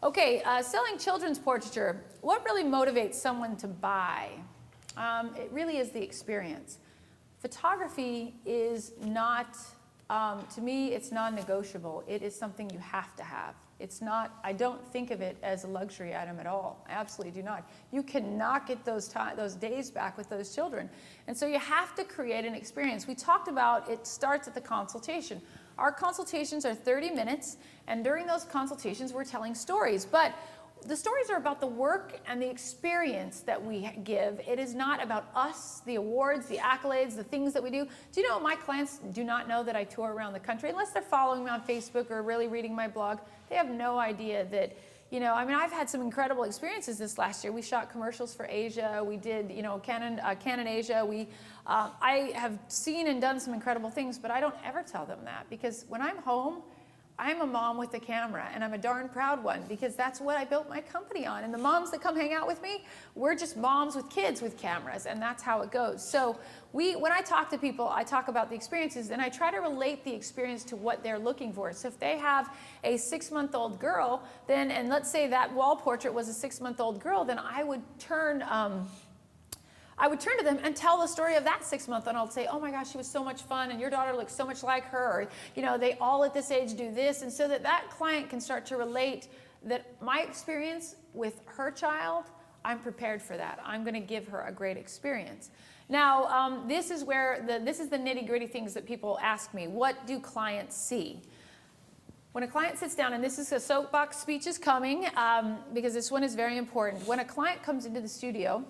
Okay, selling children's portraiture. What really motivates someone to buy? It really is the experience. Photography is not, to me, it's non-negotiable. It is something you have to have. It's not, I don't think of it as a luxury item at all. I absolutely do not. You cannot get those days back with those children. And so you have to create an experience. We talked about it starts at the consultation. Our consultations are 30 minutes, and during those consultations, we're telling stories. But the stories are about the work and the experience that we give. It is not about us, the awards, the accolades, the things that we do. Do you know my clients do not know that I tour around the country unless they're following me on Facebook or really reading my blog? They have no idea that, you know, I mean, I've had some incredible experiences this last year. We shot commercials for Asia. We did, you know, Canon Asia. I have seen and done some incredible things, but I don't ever tell them that, because when I'm home, I'm a mom with a camera, and I'm a darn proud one, because that's what I built my company on. And the moms that come hang out with me, we're just moms with kids with cameras, and that's how it goes. So when I talk to people, I talk about the experiences, and I try to relate the experience to what they're looking for. So if they have a 6-month-old girl, then, and let's say that wall portrait was a 6-month-old girl, then I would turn to them and tell the story of that 6-month, and I'll say, oh my gosh, she was so much fun, and your daughter looks so much like her, or, you know, they all at this age do this, and so that client can start to relate that my experience with her child, I'm prepared for that. I'm going to give her a great experience. Now, this is where this is the nitty-gritty things that people ask me. What do clients see? When a client sits down, and this is a soapbox speech is coming, because this one is very important. When a client comes into the studio,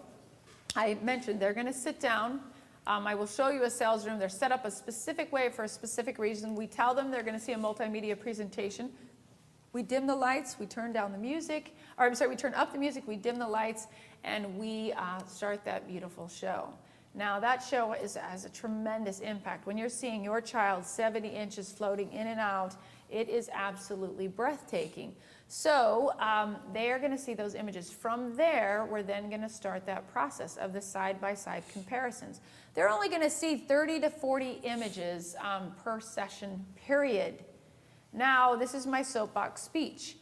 I mentioned they're going to sit down. I will show you a sales room. They're set up a specific way for a specific reason. We tell them they're going to see a multimedia presentation. We dim the lights, we turn down the music, or I'm sorry, we turn up the music, we dim the lights, and we start that beautiful show. Now that show has a tremendous impact. When you're seeing your child 70 inches floating in and out, it is absolutely breathtaking. So they are going to see those images. From there, we're then going to start that process of the side-by-side comparisons. They're only going to see 30 to 40 images per session, period. Now, this is my soapbox speech.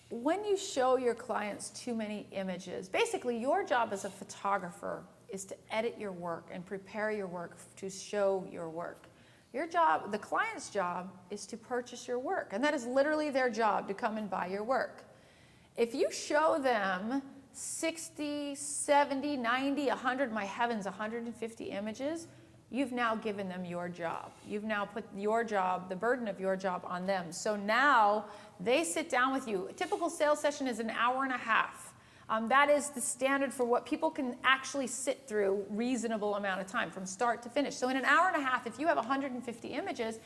When you show your clients too many images, basically your job as a photographer is to edit your work and prepare your work to show your work. Your job, the client's job, is to purchase your work, and that is literally their job, to come and buy your work. If you show them 60, 70, 90, 100, my heavens, 150 images, you've now given them your job. You've now put your job, the burden of your job, on them. So now they sit down with you. A typical sales session is an hour and a half. That is the standard for what people can actually sit through reasonable amount of time from start to finish. So in an hour and a half, if you have 150 images,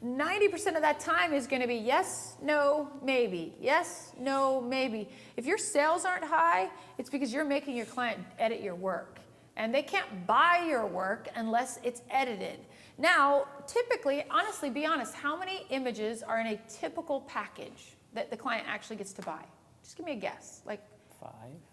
90% of that time is going to be yes, no, maybe. Yes, no, maybe. If your sales aren't high, it's because you're making your client edit your work. And they can't buy your work unless it's edited. Now, typically, honestly, be honest, how many images are in a typical package that the client actually gets to buy? Just give me a guess. Like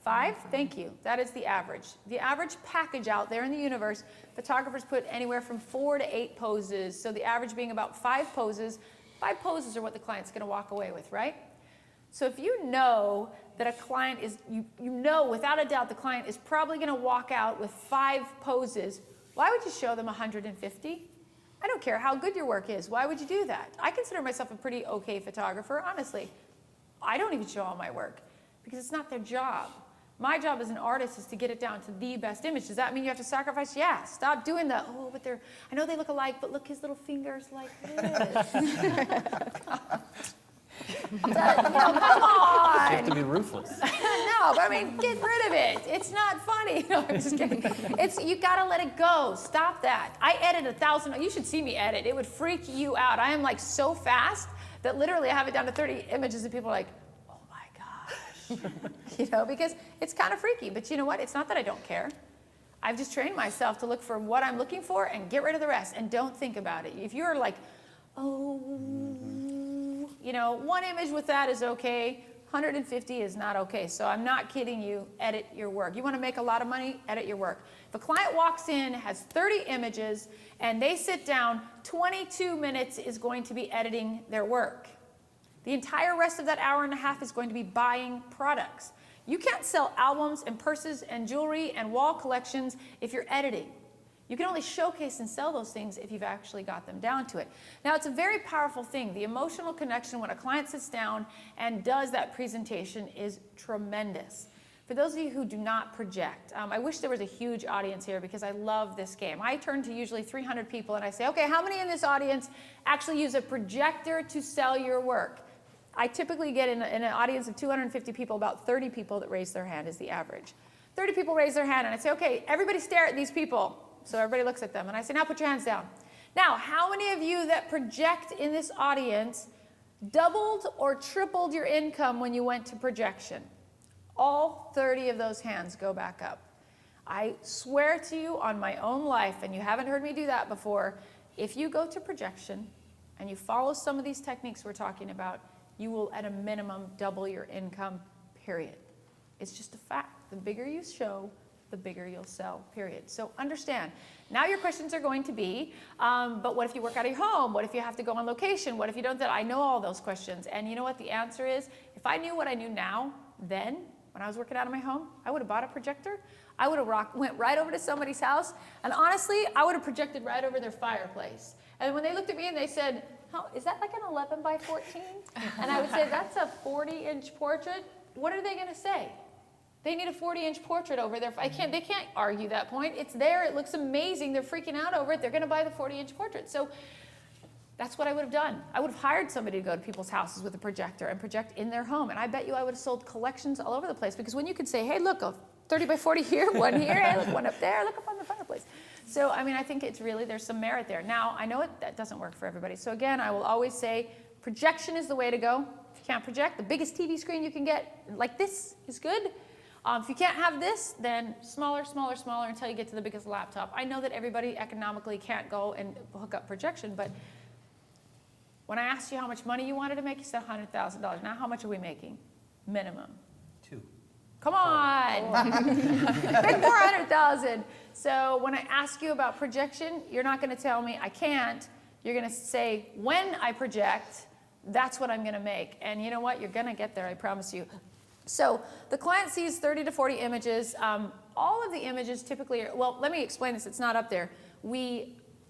5? Thank you. That is the average. The average package out there in the universe, photographers put anywhere from 4 to 8 poses. So the average being about 5 poses. 5 poses are what the client's going to walk away with, right? So if you know that a client is, you know without a doubt the client is probably going to walk out with 5 poses, why would you show them 150? I don't care how good your work is. Why would you do that? I consider myself a pretty okay photographer, honestly. I don't even show all my work because it's not their job. My job as an artist is to get it down to the best image. Does that mean you have to sacrifice? Yeah. Stop doing the, oh, but they're, I know they look alike, but look, his little fingers like this. Come on! You have to be ruthless. No, but I mean, get rid of it. It's not funny. No, I'm just kidding. You gotta let it go. Stop that. I edit 1,000. You should see me edit. It would freak you out. I am like so fast that literally I have it down to 30 images and people are like, oh my gosh. You know, because it's kind of freaky. But you know what? It's not that I don't care. I've just trained myself to look for what I'm looking for and get rid of the rest and don't think about it. If you're like, oh, you know, 1 image with that is okay. 150 is not okay. So I'm not kidding you, edit your work. You want to make a lot of money, edit your work. If a client walks in, has 30 images, and they sit down, 22 minutes is going to be editing their work. The entire rest of that hour and a half is going to be buying products. You can't sell albums and purses and jewelry and wall collections if you're editing. You can only showcase and sell those things if you've actually got them down to it. Now, it's a very powerful thing. The emotional connection when a client sits down and does that presentation is tremendous. For those of you who do not project, I wish there was a huge audience here because I love this game. I turn to usually 300 people and I say, okay, how many in this audience actually use a projector to sell your work? I typically get in an audience of 250 people, about 30 people that raise their hand is the average. 30 people raise their hand and I say, okay, everybody stare at these people. So everybody looks at them and I say, now put your hands down. Now, how many of you that project in this audience doubled or tripled your income when you went to projection? All 30 of those hands go back up. I swear to you on my own life, and you haven't heard me do that before, if you go to projection and you follow some of these techniques we're talking about, you will at a minimum double your income, period. It's just a fact. The bigger you show, the bigger you'll sell, period. So understand. Now your questions are going to be, but what if you work out of your home? What if you have to go on location? What if you don't? I know all those questions. And you know what the answer is? If I knew what I knew now, then, when I was working out of my home, I would have bought a projector. I would have went right over to somebody's house. And honestly, I would have projected right over their fireplace. And when they looked at me and they said, oh, is that like an 11 by 14? And I would say, that's a 40-inch portrait. What are they going to say? They need a 40-inch portrait over there. They can't argue that point. It's there. It looks amazing. They're freaking out over it. They're going to buy the 40-inch portrait. So that's what I would have done. I would have hired somebody to go to people's houses with a projector and project in their home. And I bet you I would have sold collections all over the place. Because when you could say, hey, look, a 30 by 40 here, one here, hey, look, one up there, look up on the fireplace. So, I mean, I think it's really, there's some merit there. Now, I know that doesn't work for everybody. So again, I will always say projection is the way to go. If you can't project, the biggest TV screen you can get, like this, is good. If you can't have this, then smaller, smaller, smaller until you get to the biggest laptop. I know that everybody economically can't go and hook up projection, but when I asked you how much money you wanted to make, you said $100,000. Now how much are we making? Minimum. 2. Come on. Make more 100,000. So when I ask you about projection, you're not going to tell me I can't. You're going to say, when I project, that's what I'm going to make. And you know what? You're going to get there, I promise you. So the client sees 30 to 40 images. All of the images typically are, well, let me explain this. It's not up there.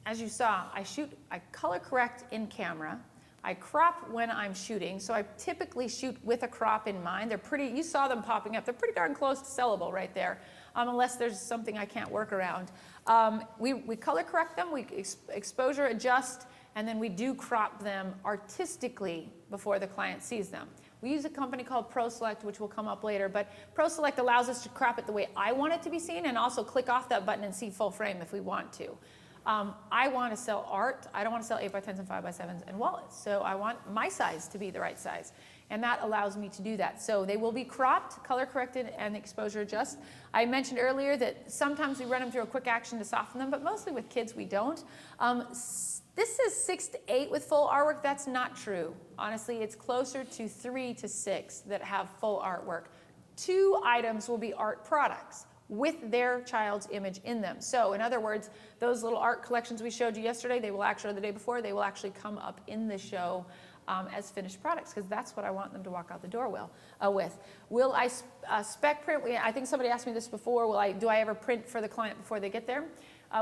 As you saw, I color correct in camera. I crop when I'm shooting. So I typically shoot with a crop in mind. They're pretty, you saw them popping up. They're pretty darn close to sellable right there, unless there's something I can't work around. We color correct them, we exposure adjust, and then we do crop them artistically before the client sees them. We use a company called ProSelect, which will come up later, but ProSelect allows us to crop it the way I want it to be seen and also click off that button and see full frame if we want to. I want to sell art. I don't want to sell 8x10s and 5x7s and wallets. So I want my size to be the right size. And that allows me to do that. So they will be cropped, color corrected, and exposure adjust. I mentioned earlier that sometimes we run them through a quick action to soften them, but mostly with kids we don't. This is 6 to 8 with full artwork. That's not true. Honestly, it's closer to 3 to 6 that have full artwork. 2 items will be art products with their child's image in them. So in other words, those little art collections we showed you yesterday, they will actually, or the day before, they will actually come up in the show as finished products, because that's what I want them to walk out the door with. Will I spec print? I think somebody asked me this before. Do I ever print for the client before they get there?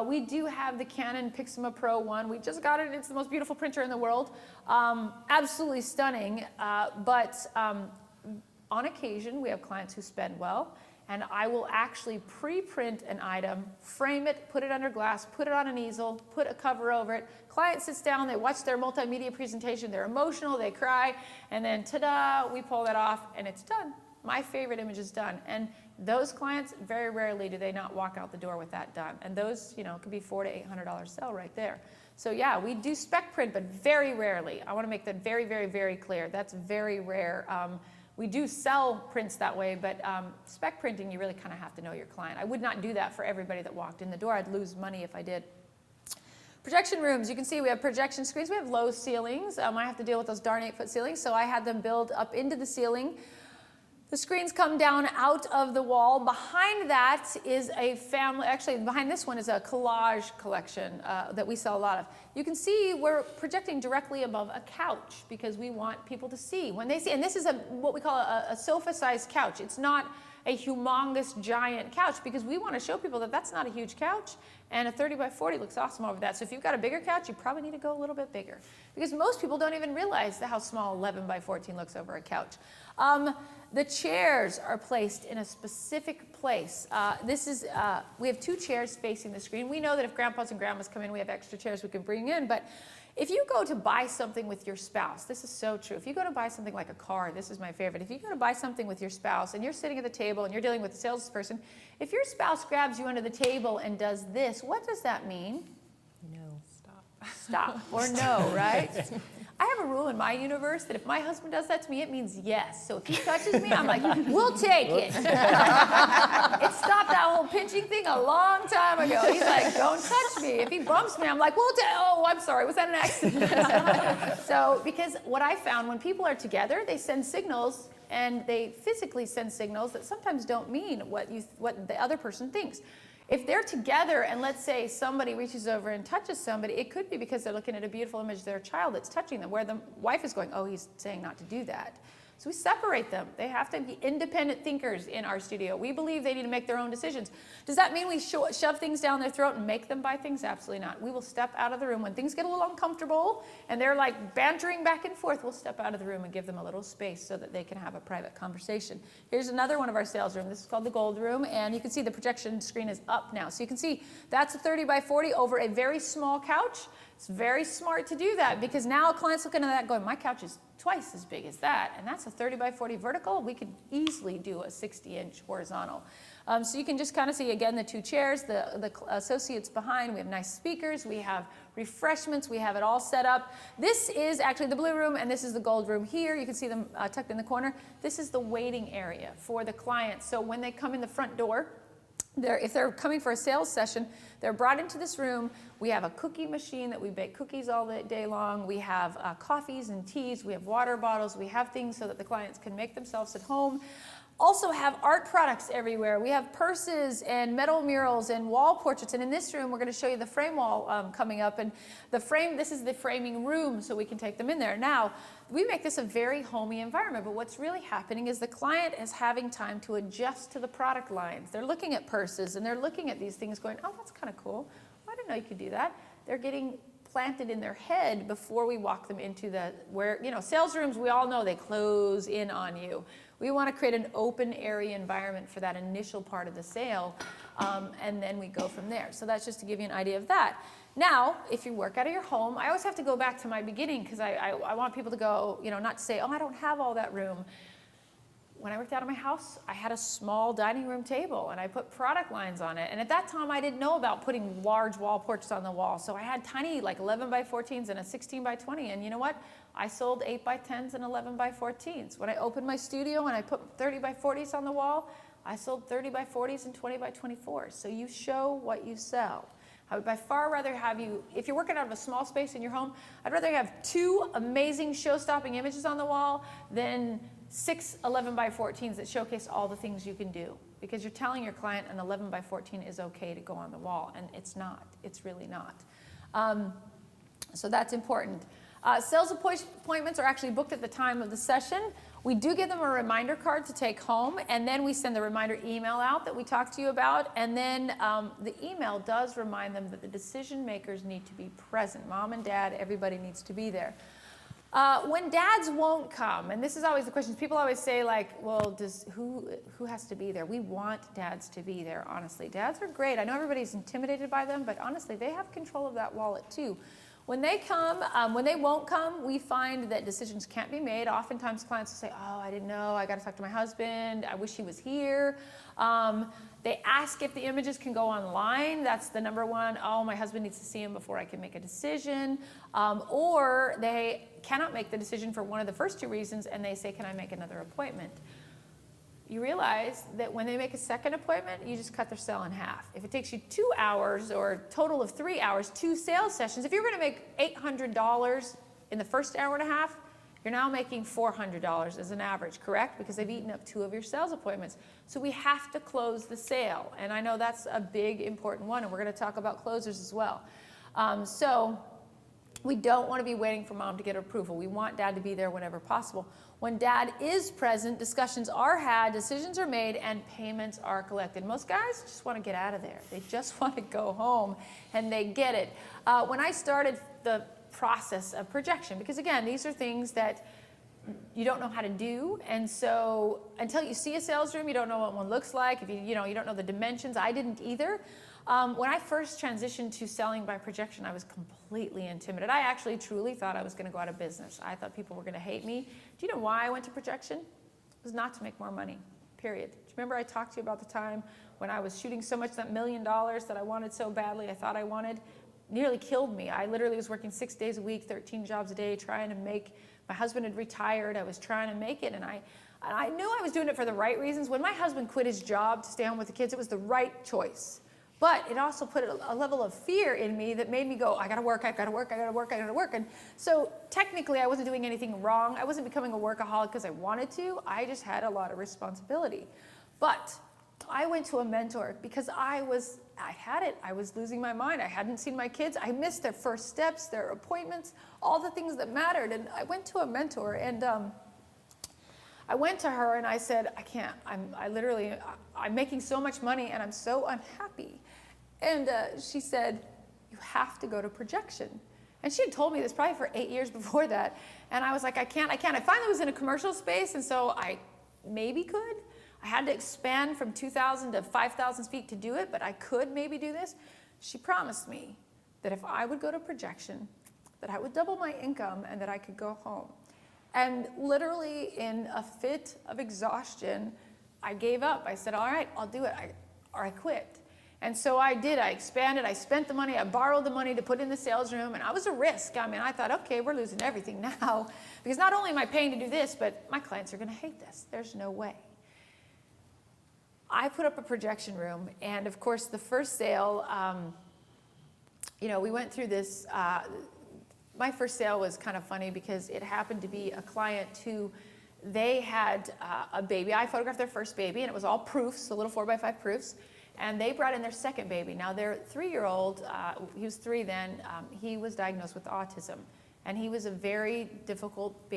We do have the Canon Pixma Pro 1. We just got it. It's the most beautiful printer in the world. Absolutely stunning. But on occasion, we have clients who spend well. And I will actually pre-print an item, frame it, put it under glass, put it on an easel, put a cover over it. Client sits down, they watch their multimedia presentation, they're emotional, they cry, and then ta-da, we pull that off, and it's done. My favorite image is done. And those clients, very rarely do they not walk out the door with that done. And those, you know, could be $400 to $800 sell right there. So yeah, we do spec print, but very rarely. I want to make that very, very, very clear. That's very rare. We do sell prints that way, but spec printing, you really kind of have to know your client. I would not do that for everybody that walked in the door. I'd lose money if I did. Projection rooms, you can see we have projection screens. We have low ceilings. I have to deal with those darn 8-foot ceilings, so I had them build up into the ceiling. The screens come down out of the wall. Behind that is a family, actually behind this one is a collage collection that we sell a lot of. You can see we're projecting directly above a couch because we want people to see. When they see, and this is what we call a sofa-sized couch. It's not a humongous giant couch because we want to show people that that's not a huge couch, and a 30 by 40 looks awesome over that. So if you've got a bigger couch, you probably need to go a little bit bigger because most people don't even realize how small 11 by 14 looks over a couch. The chairs are placed in a specific place. We have 2 chairs facing the screen. We know that if grandpas and grandmas come in, we have extra chairs we can bring in, but if you go to buy something with your spouse, this is so true. If you go to buy something like a car, this is my favorite. If you go to buy something with your spouse and you're sitting at the table and you're dealing with a salesperson, if your spouse grabs you under the table and does this, what does that mean? No. Stop. Stop or no, right? I have a rule in my universe that if my husband does that to me, it means yes. So if he touches me, I'm like, we'll take it. It stopped that whole pinching thing a long time ago. He's like, don't touch me. If he bumps me, I'm like, oh, I'm sorry, was that an accident? So, because what I found, when people are together, they send signals, and they physically send signals that sometimes don't mean what the other person thinks. If they're together and let's say somebody reaches over and touches somebody, it could be because they're looking at a beautiful image of their child that's touching them, where the wife is going, oh, he's saying not to do that. So we separate them. They have to be independent thinkers in our studio. We believe they need to make their own decisions. Does that mean we shove things down their throat and make them buy things? Absolutely not. We will step out of the room when things get a little uncomfortable and they're like bantering back and forth. We'll step out of the room and give them a little space so that they can have a private conversation. Here's another one of our sales rooms. This is called the Gold Room, and you can see the projection screen is up now. So you can see that's a 30 by 40 over a very small couch. It's very smart to do that because now a client's looking at that going, my couch is twice as big as that, and that's a 30 by 40 vertical. We could easily do a 60-inch horizontal. So you can just kind of see, again, the 2 chairs, the associates behind. We have nice speakers. We have refreshments. We have it all set up. This is actually the Blue Room, and this is the Gold Room here. You can see them tucked in the corner. This is the waiting area for the clients. So when they come in the front door, if they're coming for a sales session, they're brought into this room. We have a cookie machine that we bake cookies all day long. We have coffees and teas. We have water bottles. We have things so that the clients can make themselves at home. Also have art products everywhere. We have purses and metal murals and wall portraits. And in this room, we're going to show you the frame wall coming up. And this is the framing room, so we can take them in there. Now, we make this a very homey environment, but what's really happening is the client is having time to adjust to the product lines. They're looking at purses and they're looking at these things going, oh, that's kind of cool. I didn't know you could do that. They're getting planted in their head before we walk them into sales rooms, we all know they close in on you. We want to create an open area environment for that initial part of the sale, and then we go from there. So that's just to give you an idea of that. Now, if you work out of your home, I always have to go back to my beginning because I want people to go, not to say, oh, I don't have all that room. When I worked out of my house, I had a small dining room table and I put product lines on it. And at that time, I didn't know about putting large wall portraits on the wall. So I had tiny, like 11 by 14s and a 16 by 20. And you know what? I sold 8 by 10s and 11 by 14s. When I opened my studio and I put 30 by 40s on the wall, I sold 30 by 40s and 20 by 24s. So you show what you sell. I would by far rather have you, if you're working out of a small space in your home, I'd rather have 2 amazing show-stopping images on the wall than 6 11 by 14s that showcase all the things you can do. Because you're telling your client an 11 by 14 is okay to go on the wall, and it's not. It's really not. So that's important. Sales appointments are actually booked at the time of the session. We do give them a reminder card to take home, and then we send the reminder email out that we talked to you about, and then the email does remind them that the decision makers need to be present. Mom and dad, everybody needs to be there. When dads won't come, and this is always the question, people always say like, well, who has to be there? We want dads to be there, honestly. Dads are great. I know everybody's intimidated by them, but honestly, they have control of that wallet too. When they come, when they won't come, we find that decisions can't be made. Oftentimes clients will say, oh, I didn't know, I got to talk to my husband, I wish he was here. They ask if the images can go online. That's the number one. Oh, my husband needs to see him before I can make a decision. Or they cannot make the decision for one of the first 2 reasons, and they say, can I make another appointment? You realize that when they make a second appointment, you just cut their sale in half. If it takes you 2 hours or a total of 3 hours, 2 sales sessions, if you're going to make $800 in the first hour and a half, You're now making $400 as an average, correct? Because they've eaten up 2 of your sales appointments. So we have to close the sale. And I know that's a big, important one, and we're going to talk about closers as well. So we don't want to be waiting for mom to get approval. We want dad to be there whenever possible. When dad is present, discussions are had, decisions are made, and payments are collected. Most guys just want to get out of there. They just want to go home, and they get it. When I started the process of projection, because again, these are things that you don't know how to do, and so until you see a sales room, you don't know what one looks like. If you don't know the dimensions. I didn't either. When I first transitioned to selling by projection, I was completely intimidated. I actually truly thought I was going to go out of business. I thought people were going to hate me. Do you know why I went to projection? It was not to make more money, period. Do you remember I talked to you about the time when I was shooting so much, that $1 million that I wanted so badly, I thought I wanted? Nearly killed me. I literally was working 6 days a week, 13 jobs a day, trying to make, my husband had retired, I was trying to make it, and I knew I was doing it for the right reasons. When my husband quit his job to stay home with the kids, it was the right choice. But it also put a level of fear in me that made me go, I gotta work, I gotta work, I gotta work, I gotta work. And so technically I wasn't doing anything wrong. I wasn't becoming a workaholic because I wanted to. I just had a lot of responsibility. But I went to a mentor because I had it. I was losing my mind. I hadn't seen my kids. I missed their first steps, their appointments, all the things that mattered. And I went to a mentor, and I went to her and I said, I can't. I'm making so much money and I'm so unhappy. And she said, you have to go to projection. And she had told me this probably for 8 years before that. And I was like, I can't. I finally was in a commercial space, and so I maybe could. I had to expand from 2,000 to 5,000 feet to do it, but I could maybe do this. She promised me that if I would go to projection, that I would double my income and that I could go home. And literally in a fit of exhaustion, I gave up. I said, all right, I'll do it, or I quit. And so I did. I expanded. I spent the money. I borrowed the money to put in the sales room, and I was a risk. I mean, I thought, okay, we're losing everything now, because not only am I paying to do this, but my clients are going to hate this. There's no way. I put up a projection room, and of course, the first sale, we went through this. My first sale was kind of funny because it happened to be a client who, they had a baby. I photographed their first baby, and it was all proofs, so little 4x5 proofs. And they brought in their second baby. Now their 3-year-old, he was 3 then, he was diagnosed with autism. And he was a very difficult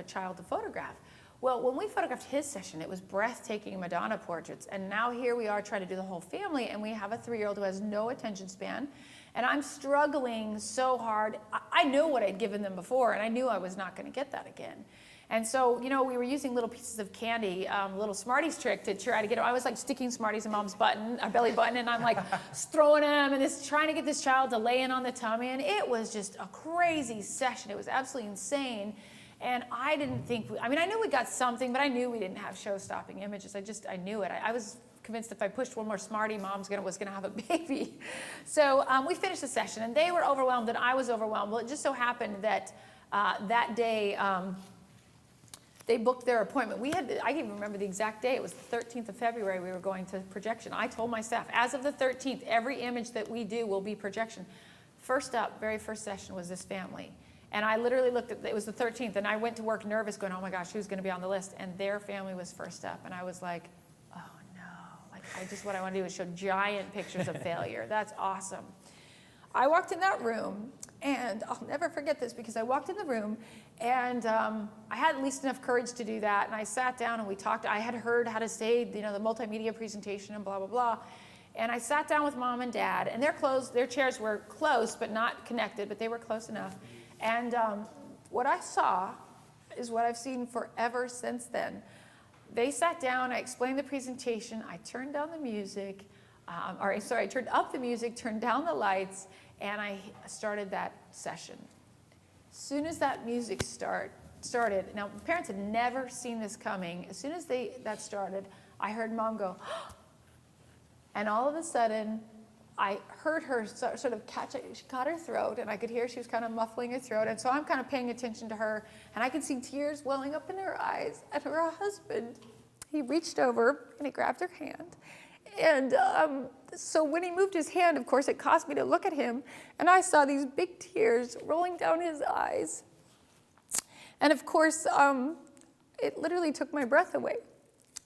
child to photograph. Well, when we photographed his session, it was breathtaking Madonna portraits. And now here we are trying to do the whole family, and we have a 3-year-old who has no attention span. And I'm struggling so hard. I knew what I'd given them before, and I knew I was not going to get that again. And so, we were using little pieces of candy, little Smarties trick to try to get it. I was like sticking Smarties in mom's belly button, and I'm like throwing them and trying to get this child to lay in on the tummy. And it was just a crazy session. It was absolutely insane. And I didn't think, I knew we got something, but I knew we didn't have show-stopping images. I knew it. I was convinced if I pushed one more Smartie, mom's was gonna have a baby. So we finished the session, and they were overwhelmed, and I was overwhelmed. Well, it just so happened that that day, they booked their appointment. I can even remember the exact day. It was the 13th of February we were going to projection. I told my staff, as of the 13th, every image that we do will be projection. First up, very first session was this family. And I literally looked at, it was the 13th, and I went to work nervous going, oh my gosh, who's gonna be on the list? And their family was first up. And I was like, oh no. What I wanna do is show giant pictures of failure. That's awesome. I walked in that room, and I'll never forget this because I walked in the room, and I had at least enough courage to do that. And I sat down and we talked. I had heard how to say, the multimedia presentation and blah, blah, blah. And I sat down with mom and dad, and their chairs were close, but not connected, but they were close enough. And what I saw is what I've seen forever since then. They sat down, I explained the presentation, I turned down the music, I turned up the music, turned down the lights, and I started that session. As soon as that music started, now parents had never seen this coming. As soon as that started, I heard mom go, and all of a sudden, I heard her sort of she caught her throat, and I could hear she was kind of muffling her throat, and so I'm kind of paying attention to her, and I could see tears welling up in her eyes, and her husband, he reached over and he grabbed her hand. And so when he moved his hand, of course, it caused me to look at him, and I saw these big tears rolling down his eyes. And of course, it literally took my breath away.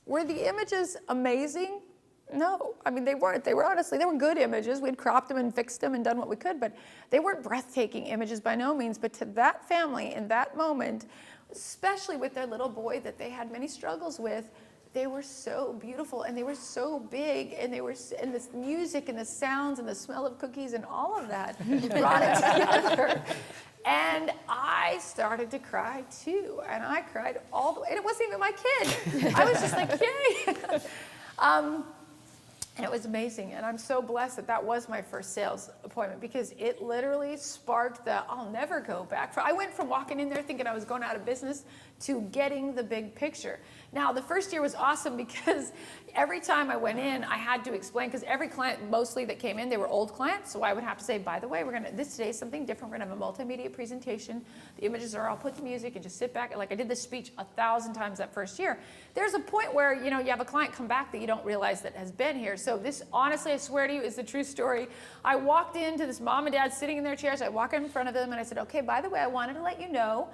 Were the images amazing? No, I mean, they weren't. They were good images. We'd cropped them and fixed them and done what we could, but they weren't breathtaking images by no means. But to that family in that moment, especially with their little boy that they had many struggles with, they were so beautiful and they were so big, and and this music and the sounds and the smell of cookies and all of that brought it together. And I started to cry too, and I cried all the way, and it wasn't even my kid. I was just like, yay. And it was amazing, and I'm so blessed that that was my first sales appointment, because it literally sparked the I'll never go back. I went from walking in there thinking I was going out of business to getting the big picture. Now, the first year was awesome because every time I went in, I had to explain, because every client mostly that came in, they were old clients, so I would have to say, by the way, today is something different. We're gonna have a multimedia presentation. The images are, I'll put the music and just sit back. Like, I did this speech 1,000 times that first year. There's a point where, you have a client come back that you don't realize that has been here. So this, honestly, I swear to you, is the true story. I walked into this mom and dad sitting in their chairs. I walk in front of them and I said, okay, by the way, I wanted to let you know,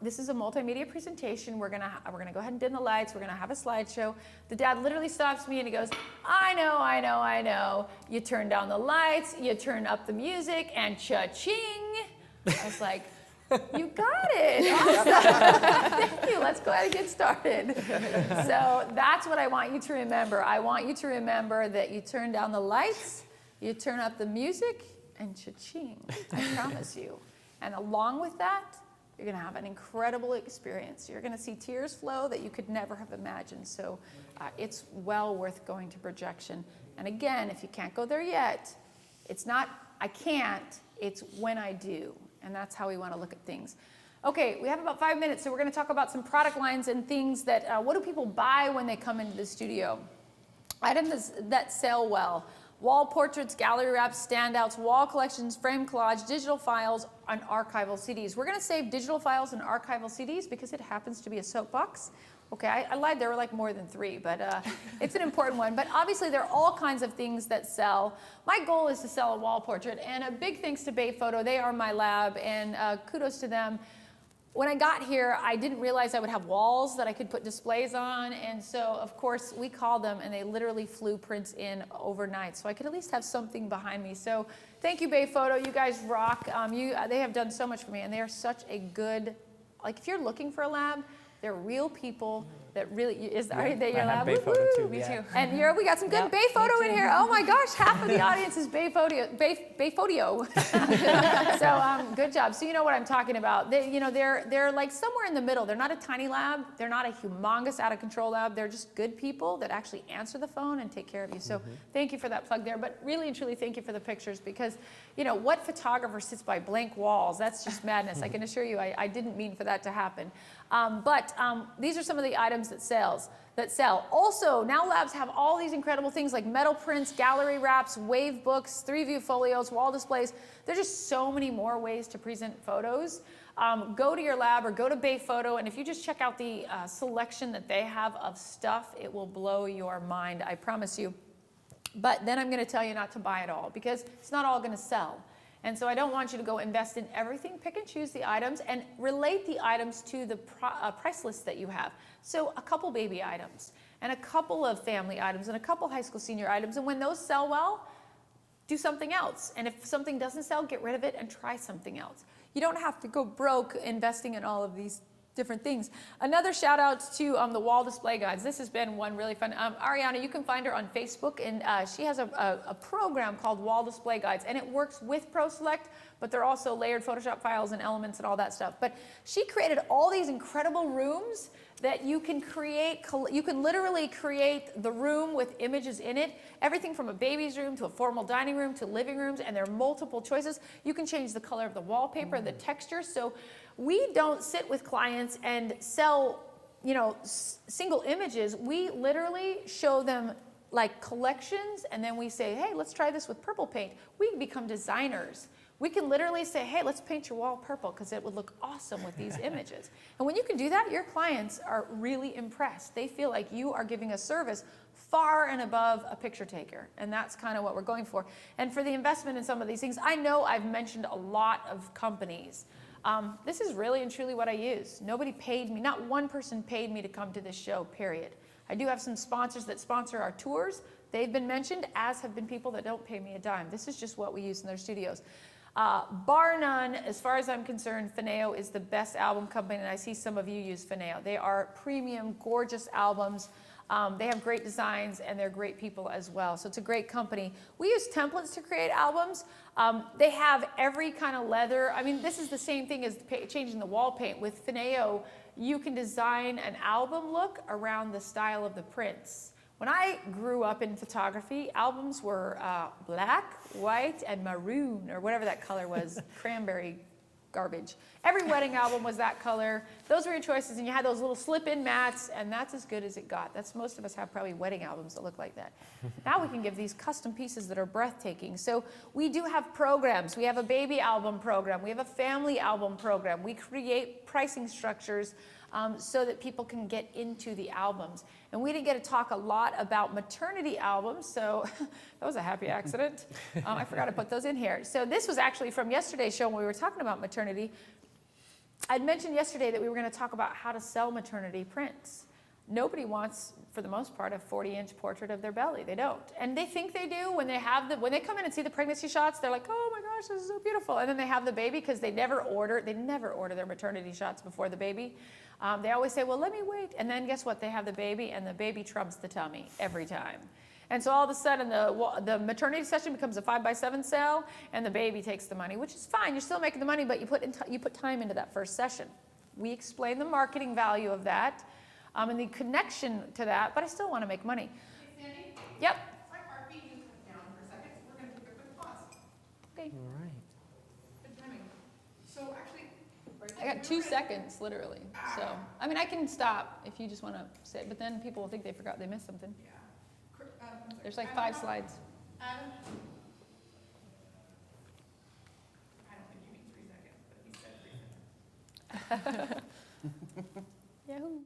this is a multimedia presentation. We're gonna go ahead and dim the lights. We're gonna have a slideshow. The dad literally stops me and he goes, I know. You turn down the lights, you turn up the music, and cha-ching. I was like, you got it. Awesome. Thank you. Let's go ahead and get started. So that's what I want you to remember. I want you to remember that you turn down the lights, you turn up the music, and cha-ching. I promise you. And along with that, you're going to have an incredible experience. You're going to see tears flow that you could never have imagined. So it's well worth going to projection. And again, if you can't go there yet, it's not I can't, it's when I do. And that's how we want to look at things. Okay, we have about 5 minutes, so we're going to talk about some product lines and things that, what do people buy when they come into the studio? Items that sell well. Wall portraits, gallery wraps, standouts, wall collections, frame collage, digital files, and archival CDs. We're going to save digital files and archival CDs because it happens to be a soapbox. Okay, I lied, there were like more than 3, but it's an important one. But obviously there are all kinds of things that sell. My goal is to sell a wall portrait, and a big thanks to Bay Photo. They are my lab, and kudos to them. When I got here, I didn't realize I would have walls that I could put displays on, and so of course we called them and they literally flew prints in overnight, so I could at least have something behind me. So thank you, Bay Photo, you guys rock. They have done so much for me, and they are such a good, like if you're looking for a lab, they're real people that really, are they your lab? Bay Photo too. Me too. And we got some good Bay Photo in here. Oh my gosh, half of the audience is Bay Photo. So good job. So you know what I'm talking about. They're like somewhere in the middle. They're not a tiny lab. They're not a humongous out of control lab. They're just good people that actually answer the phone and take care of you. So thank you for that plug there. But really and truly thank you for the pictures, because what photographer sits by blank walls? That's just madness. I can assure you I didn't mean for that to happen. But these are some of the items that sell. Also, now labs have all these incredible things like metal prints, gallery wraps, wave books, 3-view folios, wall displays. There's just so many more ways to present photos. Go to your lab or go to Bay Photo, and if you just check out the selection that they have of stuff, it will blow your mind, I promise you. But then I'm going to tell you not to buy it all, because it's not all going to sell. And so I don't want you to go invest in everything. Pick and choose the items and relate the items to the price list that you have. So a couple baby items and a couple of family items and a couple high school senior items. And when those sell well, do something else. And if something doesn't sell, get rid of it and try something else. You don't have to go broke investing in all of these different things. Another shout out to the wall display guides. This has been one really fun. Ariana, you can find her on Facebook, and she has a program called Wall Display Guides, and it works with ProSelect, but they're also layered Photoshop files and elements and all that stuff. But she created all these incredible rooms that you can create. You can literally create the room with images in it, everything from a baby's room to a formal dining room to living rooms, and there are multiple choices. You can change the color of the wallpaper, the texture. So we don't sit with clients and sell, single images. We literally show them like collections, and then we say, hey, let's try this with purple paint. We become designers. We can literally say, hey, let's paint your wall purple because it would look awesome with these images. And when you can do that, your clients are really impressed. They feel like you are giving a service far and above a picture taker. And that's kind of what we're going for. And for the investment in some of these things, I know I've mentioned a lot of companies. This is really and truly what I use. Nobody paid me, not one person paid me to come to this show, period. I do have some sponsors that sponsor our tours. They've been mentioned, as have been people that don't pay me a dime. This is just what we use in their studios. Bar none, as far as I'm concerned, Fineo is the best album company, and I see some of you use Fineo. They are premium, gorgeous albums. They have great designs, and they're great people as well. So it's a great company. We use templates to create albums. They have every kind of leather. I mean, this is the same thing as changing the wall paint. With Fineo, you can design an album look around the style of the prints. When I grew up in photography, albums were black, white, and maroon, or whatever that color was, cranberry garbage. Every wedding album was that color. Those were your choices, and you had those little slip-in mats, and that's as good as it got. Most of us have probably wedding albums that look like that. Now we can give these custom pieces that are breathtaking. So we do have programs. We have a baby album program. We have a family album program. We create pricing structures so that people can get into the albums. And we didn't get to talk a lot about maternity albums, so that was a happy accident. I forgot to put those in here. So this was actually from yesterday's show when we were talking about maternity. I'd mentioned yesterday that we were going to talk about how to sell maternity prints. Nobody wants, for the most part, a 40-inch portrait of their belly. They don't. And they think they do when they come in and see the pregnancy shots. They're like, oh my gosh, this is so beautiful. And then they have the baby because they never order their maternity shots before the baby. They always say, well, let me wait. And then guess what? They have the baby, and the baby trumps the tummy every time. And so all of a sudden, the maternity session becomes a 5x7 sale, and the baby takes the money, which is fine. You're still making the money, but you put time into that first session. We explain the marketing value of that and the connection to that, but I still want to make money. Hey, Sandy? Yep. My heartbeat just went down for a second, so we're going to take a quick pause. Okay. All right. Good timing. So actually, I got 2 seconds, literally. So, I mean, I can stop if you just want to say, but then people will think they forgot they missed something. Yeah. There's like 5 slides. Adam? I don't think you mean 3 seconds, but he said 3 seconds. Yahoo.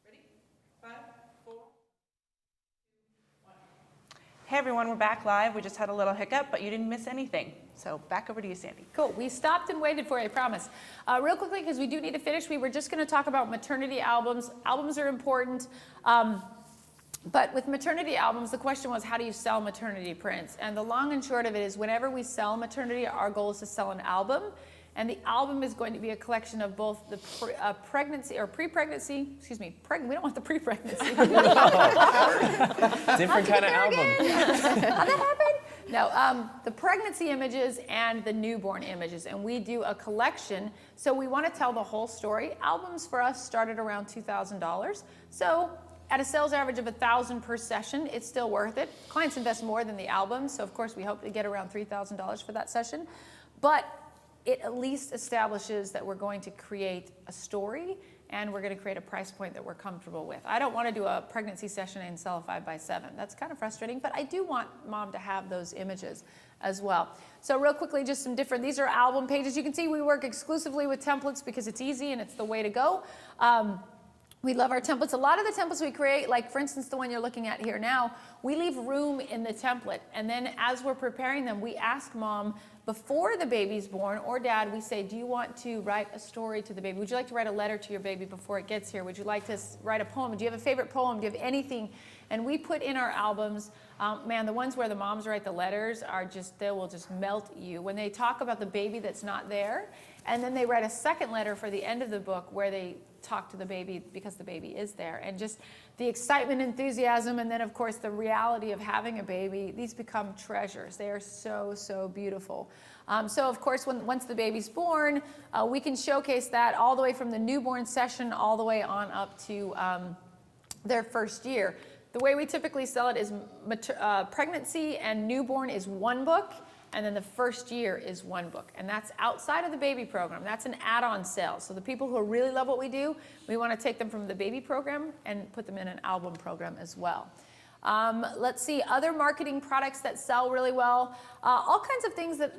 Ready? 5, 4. Hey everyone, we're back live. We just had a little hiccup, but you didn't miss anything. So back over to you, Sandy. Cool. We stopped and waited for you, I promise. Real quickly, because we do need to finish, we were just going to talk about maternity albums. Albums are important. But with maternity albums, the question was, how do you sell maternity prints? And the long and short of it is, whenever we sell maternity, our goal is to sell an album. And the album is going to be a collection of both the pregnancy or pre-pregnancy, excuse me, we don't want the pre-pregnancy. Different kind of album. How'd that happen? No, the pregnancy images and the newborn images. And we do a collection. So we want to tell the whole story. Albums for us started around $2,000. So at a sales average of $1,000 per session, it's still worth it. Clients invest more than the album. So of course we hope to get around $3,000 for that session. But it at least establishes that we're going to create a story and we're going to create a price point that we're comfortable with. I don't want to do a pregnancy session and sell a 5x7. That's kind of frustrating, but I do want mom to have those images as well. So real quickly, just some different, these are album pages. You can see we work exclusively with templates because it's easy and it's the way to go. We love our templates. A lot of the templates we create, like for instance, the one you're looking at here now, we leave room in the template. And then as we're preparing them, we ask mom before the baby's born, or dad, we say, do you want to write a story to the baby? Would you like to write a letter to your baby before it gets here? Would you like to write a poem? Do you have a favorite poem? Do you have anything? And we put in our albums, man, the ones where the moms write the letters are just, they will just melt you. When they talk about the baby that's not there, and then they write a second letter for the end of the book where they talk to the baby because the baby is there. And just the excitement, enthusiasm, and then of course the reality of having a baby, these become treasures. They are so, so beautiful. So of course, once the baby's born, we can showcase that all the way from the newborn session all the way on up to their first year. The way we typically sell it is pregnancy and newborn is one book, and then the first year is one book. And that's outside of the baby program. That's an add-on sale. So the people who really love what we do, we want to take them from the baby program and put them in an album program as well. Let's see, other marketing products that sell really well. All kinds of things that,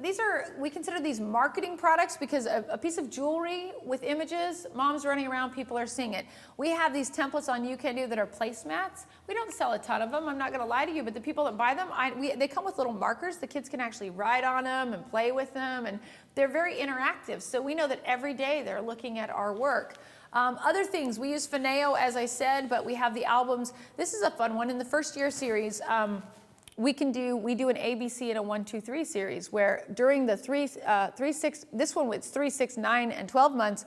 we consider these marketing products because a piece of jewelry with images, mom's running around, people are seeing it. We have these templates on You Can Do that are placemats. We don't sell a ton of them, I'm not going to lie to you, but the people that buy them, they come with little markers. The kids can actually write on them and play with them, and they're very interactive. So we know that every day they're looking at our work. Other things, we use Fineo, as I said, but we have the albums. This is a fun one. In the first year series, we do an ABC and a 1, 2, 3 series where during the 3, 6, this one was 3, 6, 9, and 12 months,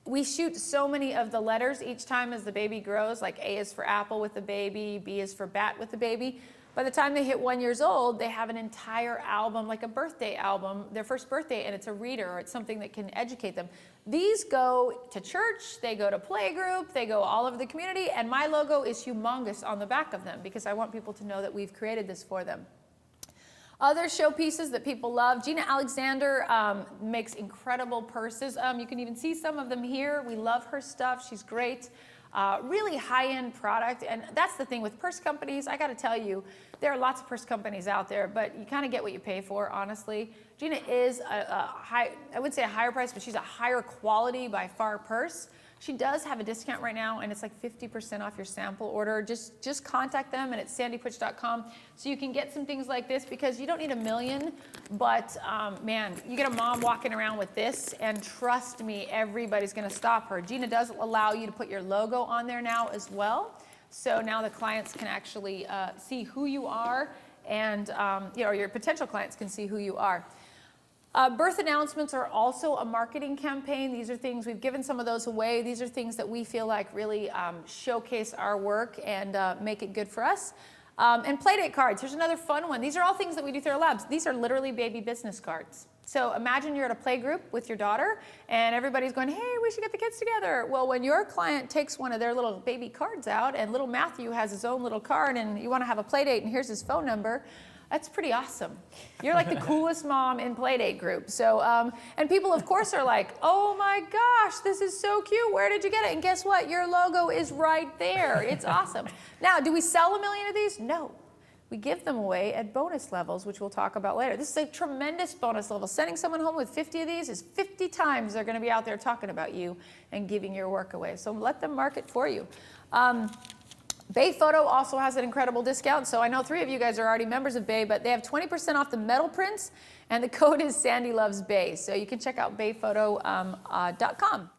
we shoot so many of the letters each time as the baby grows, like A is for apple with the baby, B is for bat with the baby. By the time they hit 1 year old, they have an entire album, like a birthday album, their first birthday, and it's a reader or it's something that can educate them. These go to church, they go to playgroup, they go all over the community, and my logo is humongous on the back of them because I want people to know that we've created this for them. Other showpieces that people love, Gina Alexander makes incredible purses. You can even see some of them here. We love her stuff, she's great. Really high-end product, and that's the thing with purse companies. I got to tell you, there are lots of purse companies out there, but you kind of get what you pay for, honestly. Gina is I would say a higher price, but she's a higher quality by far purse. She does have a discount right now, and it's like 50% off your sample order. Just contact them, and it's sandyputch.com. So you can get some things like this because you don't need a million, but man, you get a mom walking around with this, and trust me, everybody's gonna stop her. Gina does allow you to put your logo on there now as well. So now the clients can actually see who you are, and your potential clients can see who you are. Birth announcements are also a marketing campaign. These are things, we've given some of those away. These are things that we feel like really showcase our work and make it good for us. And playdate cards, here's another fun one. These are all things that we do through our labs. These are literally baby business cards. So imagine you're at a play group with your daughter and everybody's going, hey, we should get the kids together. Well, when your client takes one of their little baby cards out and little Matthew has his own little card and you want to have a play date and here's his phone number, that's pretty awesome. You're like the coolest mom in Playdate group. So, and people of course are like, oh my gosh, this is so cute. Where did you get it? And guess what? Your logo is right there. It's awesome. Now, do we sell 1 million of these? No. We give them away at bonus levels, which we'll talk about later. This is a tremendous bonus level. Sending someone home with 50 of these is 50 times they're gonna be out there talking about you and giving your work away. So let them market for you. Bay Photo also has an incredible discount. So I know 3 of you guys are already members of Bay, but they have 20% off the metal prints, and the code is Sandy Loves Bay. So you can check out bayphoto.com.